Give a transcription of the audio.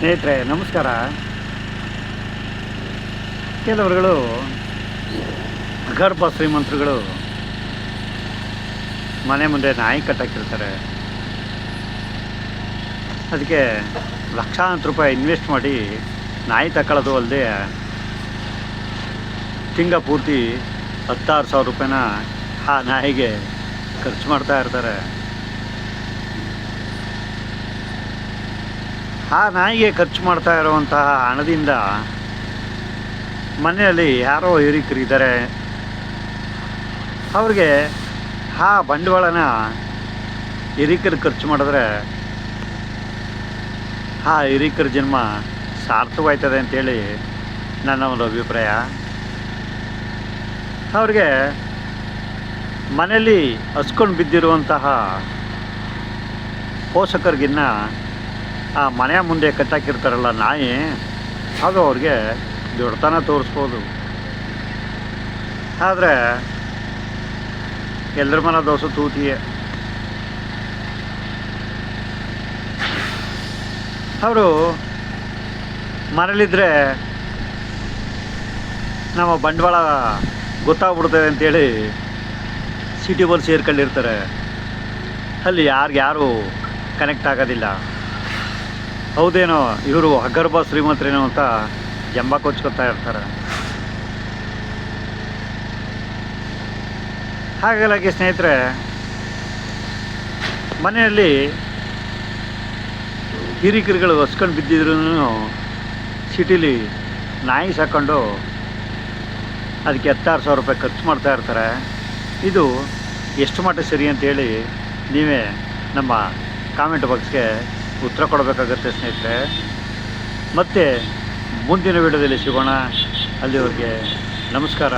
ಸ್ನೇಹಿತರೆ ನಮಸ್ಕಾರ. ಕೆಲವರುಗಳು ಅಗರ್ಭ ಶ್ರೀಮಂತರುಗಳು ಮನೆ ಮುಂದೆ ನಾಯಿ ಕಟ್ಟಾಕಿರ್ತಾರೆ. ಅದಕ್ಕೆ ಲಕ್ಷಾಂತರ ರೂಪಾಯಿ ಇನ್ವೆಸ್ಟ್ ಮಾಡಿ ನಾಯಿ ತಗೊಳ್ಳೋದು ಅಲ್ಲದೆ ತಿಂಗಳ ಪೂರ್ತಿ 16,000 ರೂಪಾಯಿನ ಆ ನಾಯಿಗೆ ಖರ್ಚು ಮಾಡ್ತಾ ಇರ್ತಾರೆ. ಆ ನಾಯಿಗೆ ಖರ್ಚು ಮಾಡ್ತಾ ಇರುವಂತಹ ಹಣದಿಂದ ಮನೆಯಲ್ಲಿ ಯಾರೋ ಹಿರಿಕರಿದ್ದಾರೆ, ಅವ್ರಿಗೆ ಆ ಬಂಡವಾಳನ ಹಿರಿಕರು ಖರ್ಚು ಮಾಡಿದ್ರೆ ಆ ಹಿರಿಕರ ಜನ್ಮ ಸಾರ್ಥಕವಾಯ್ತದೆ ಅಂತೇಳಿ ನನ್ನ ಒಂದು ಅಭಿಪ್ರಾಯ. ಅವ್ರಿಗೆ ಮನೆಯಲ್ಲಿ ಹಸ್ಕೊಂಡು ಬಿದ್ದಿರುವಂತಹ ಪೋಷಕರಿಗಿನ್ನ ಆ ಮನೆಯ ಮುಂದೆ ಕಟ್ಟಾಕಿರ್ತಾರಲ್ಲ ನಾಯಿ, ಅದು ಅವ್ರಿಗೆ ದೊಡ್ಡತನ ತೋರಿಸ್ಬೋದು. ಆದರೆ ಎಲ್ಲರ ಮನ ದೋಸೆ ತೂತಿಯೇ. ಅವರು ಮನೇಲಿದ್ದರೆ ನಮ್ಮ ಬಂಡವಾಳ ಗೊತ್ತಾಗ್ಬಿಡ್ತದೆ ಅಂತೇಳಿ ಸಿಟಿ ಬಲ್ ಸೇರ್ಕೊಂಡಿರ್ತಾರೆ. ಅಲ್ಲಿ ಯಾರು ಕನೆಕ್ಟ್ ಆಗೋದಿಲ್ಲ. ಹೌದೇನೋ ಇವರು ಅಗರ್ಭ ಶ್ರೀಮಂತರೇನೋ ಅಂತ ಜಂಬ ಕೊಚ್ಕೊತಾ ಇರ್ತಾರೆ. ಹಾಗಾಗಿ ಸ್ನೇಹಿತರೆ, ಮನೆಯಲ್ಲಿ ಹಿರಿಕರುಗಳು ಹೊಸ್ಕೊಂಡು ಬಿದ್ದಿದ್ರು ಸಿಟಿಲಿ ನಾಯಿ ಸಾಕೊಂಡು ಅದಕ್ಕೆ 16,000 ರೂಪಾಯಿ ಖರ್ಚು ಮಾಡ್ತಾ ಇರ್ತಾರೆ. ಇದು ಎಷ್ಟು ಮಟ್ಟ ಸರಿ ಅಂತೇಳಿ ನೀವೇ ನಮ್ಮ ಕಾಮೆಂಟ್ ಬಾಕ್ಸ್ಗೆ ಉತ್ತರ ಕೊಡಬೇಕಾಗುತ್ತೆ ಸ್ನೇಹಿತರೆ. ಮತ್ತು ಮುಂದಿನ ವಿಡಿಯೋದಲ್ಲಿ ಸಿಗೋಣ. ಅಲ್ಲಿವರೆಗೆ ನಮಸ್ಕಾರ.